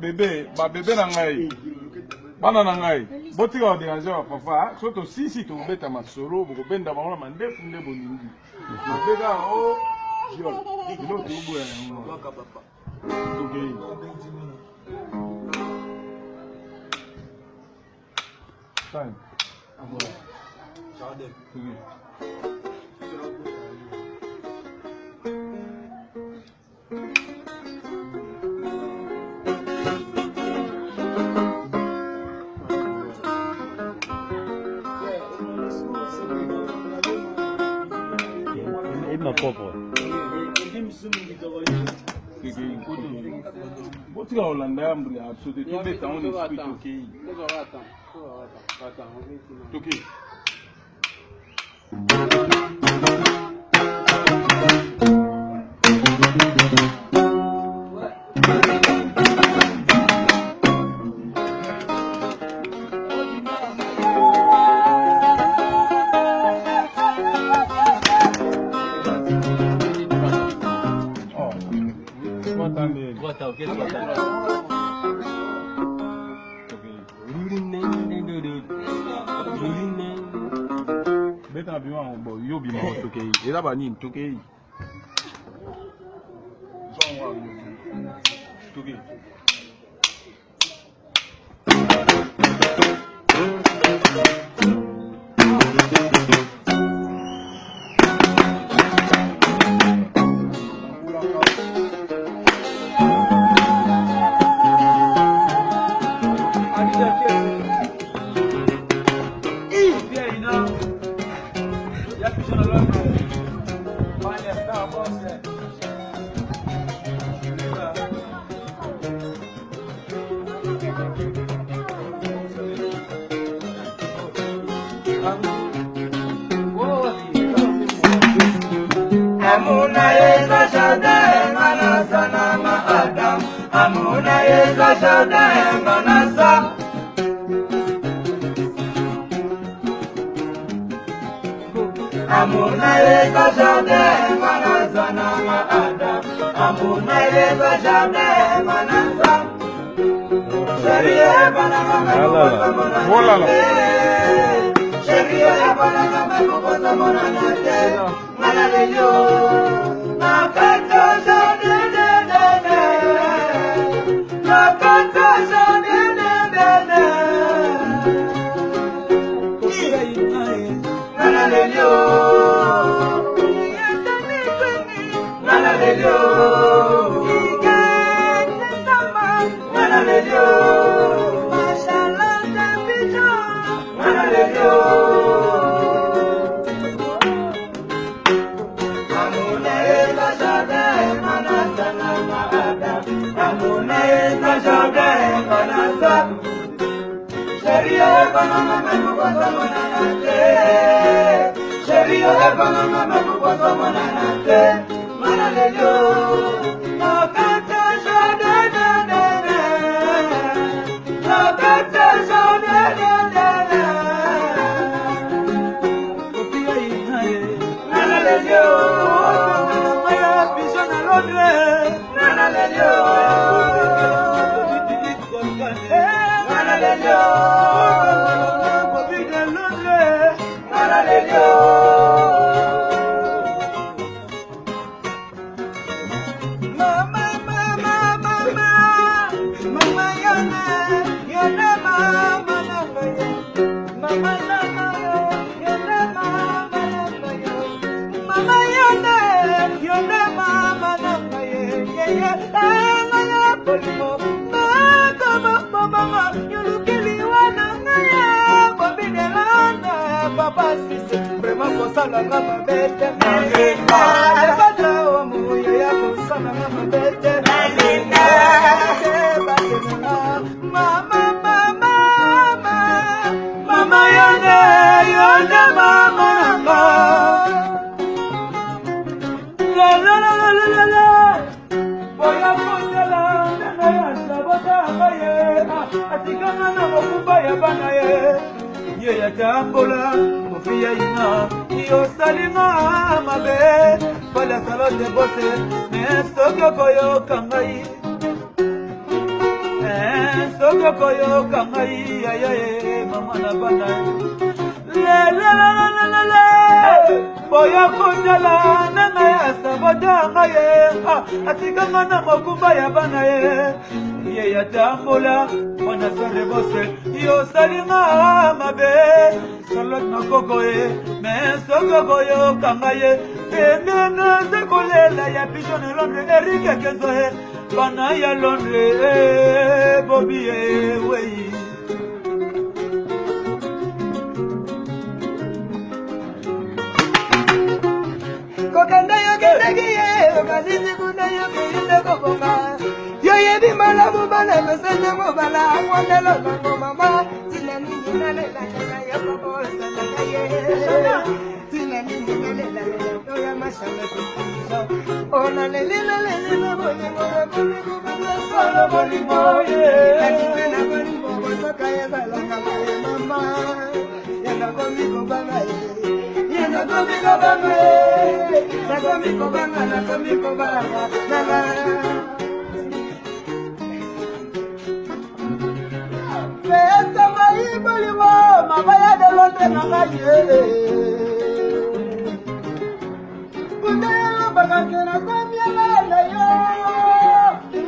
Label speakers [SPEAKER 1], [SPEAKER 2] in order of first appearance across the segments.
[SPEAKER 1] Bébé, ma bébé nangai. Bana nangai. Botika ordinateur wa papa, soto sisi to beta masolo, boko benda ba ona mandefu nde boningi. Mabega o jiol. Ilo to ubu ya ngo. Waka papa. Okay. Time. Amora. Chade. Okay. What you all and I'm so the two beta on the street, okay. Beta bi wan bo yo bi ma toke yi. Era ba ni toke yi. So wa yo toke.
[SPEAKER 2] Amuna yeza shada manasa na maadam. Amuna yeza shada manasa. Amuna yeza shada manasa na maadam. Amuna yeza shada manasa. Sharia banana manasa. Sharia banana manasa. Manalelio, nakata jane de de de, nakata jane de de de. Manalelio, manalelio, manalelio, mashallah de bijo, manalelio. Sharia banana memukosa mananate. Sharia banana memukosa mananate. Manalelio, nakata shade de de de, nakata shade de de de. Manalelio, maya pisona lodre. Manalelio. Manalelio, Manalelio. Mama, mama, mama, mama yana, yana mama nanga ya, mama nanga yana mama nanga ya, mama yana mama nanga ya, ya ngaya polimo, mama mama. Papa sisi vraiment kosala nga mabete nalinga ebata omuya ya kosala nga mabete nalinga mama mama mama yone mama nanga la la la la la la boya kosala nga ya sabota baye atikana na mokuba ya bana ye ya tambola kopia ina yo salinga mabe pala salo de bose soko koyo kangai soko koyo kangai ayaye mama na bana la la la la la la boya konyala nanga ya sabota ngaye atikanga na mokumba ya bana ye ya tambola ona sore bose yo salinga mabe solo na kokoe soko koyo kangaye nana sekolela ya pigeon Londres Eric Kezoe bana ya Londres Bobby wey kokanda yo ketegiye okasisi kuna yo kinde kokonga yo yebi mala bubala mesene mubala kwandelo nango mama tina nini nalela yo kobo sana ye tina nini nalela yo ya mashame kuzo ona lelila lelila boye boye boye boye solo bolimo ye akipena bolimo bosoka ya balanga mama yana komiko bana ye yana komiko bana na komiko bana na pesa mai bolimo mabaya de Londres na ngaye kundela bakakena kwamiela na yo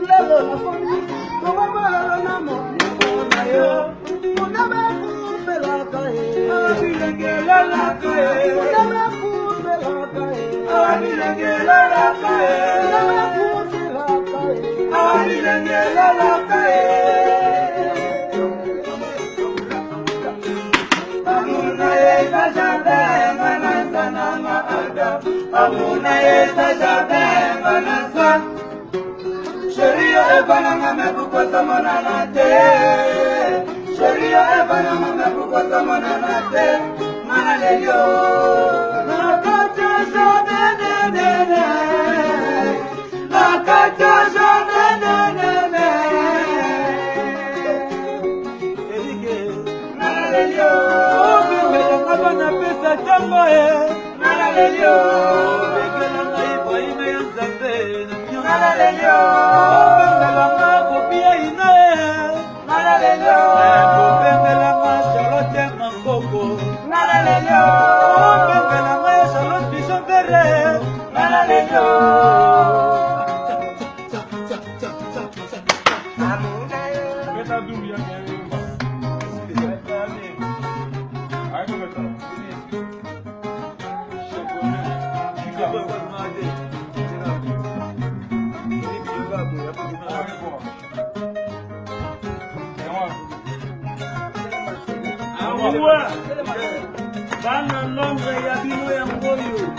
[SPEAKER 2] lelo na komi koma mala na mo na yo kundaba kufela kae abilengela la kae kundaba kufela kae abilengela la kae kundaba kufela kae abilengela la kae amuna esa jade manasa na maada amuna esa jade manasa sheria ebananga mebukosa monana te sheria ebananga mebukosa monana te mana lelio nakacha jade ne nakacha jade ne erike mana lelio bana pesa chamba mana lelio bekela ngai boime yanzambe mana lelio bengela nga kopia ina mana lelio bengela nga Charlotte Mangoko mana lelio bengela nga Charlotte Bichonvere mana lelio amuna beta dumbia Bana Londres ya bino ya ngoyo.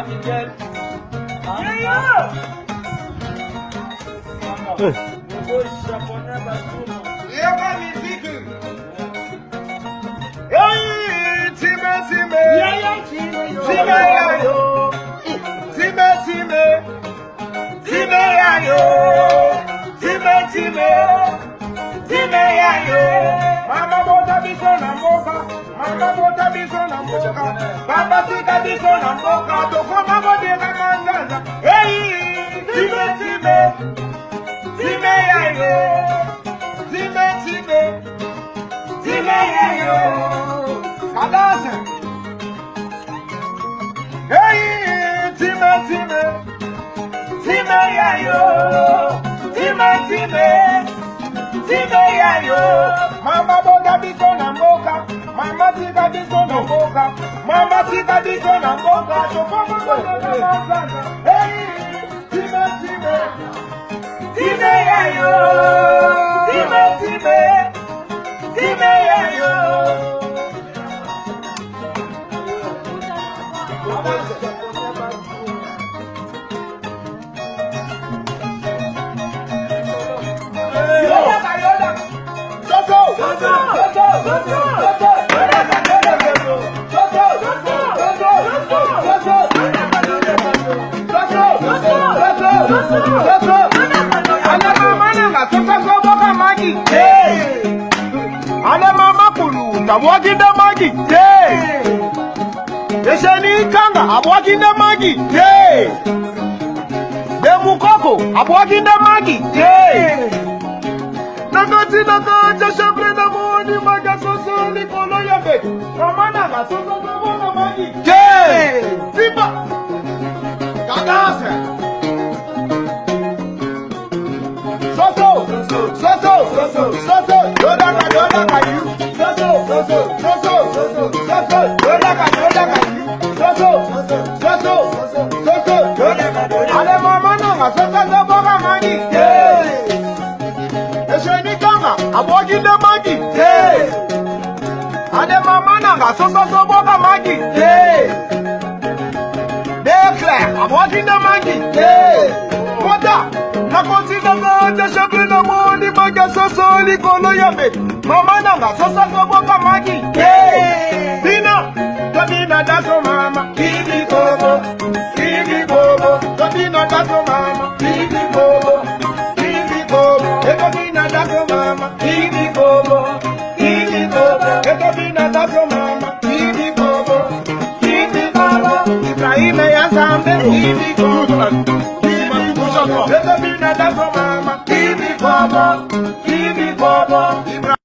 [SPEAKER 2] Miguel. Bobo japonais basumo. Yeba musique. Time. Time yo. Time. Time yo. Time yo. Mama bota biso na mboka. Baba sika biso na mboka. Tokoma bodega manzana. Hey, time yo. Time yo. Kadasa. Hey, time yo. Time yo. Mama boda biso na mboka. Mama sika biso na mboka. Tokoma bodega manzana. Hey, time yo.
[SPEAKER 3] abwaki damagi Esheni kanga abwaki damagi Demukoko abwaki damagi Nakati nakaja shabre na moni maga soso likolo yabe Kamana ga soso na magi Simba Kadase Soso Yoda you Soso Ale mama nanga soso boga magi Esheni kanga abogi de magi Ale mama nanga soso boga magi Declare abogi de magi Mota na kontina de shabre na moni maga soso likolo yabe Mama nanga soso boga magi Dina Tobina daso mama Kibi bobo Tobina daso mama Kibi bobo Tobina daso mama Kibi bobo Tobina daso mama Kibi bobo Ibrahim ya sambe Kibi bobo Tobina daso mama Kibi bobo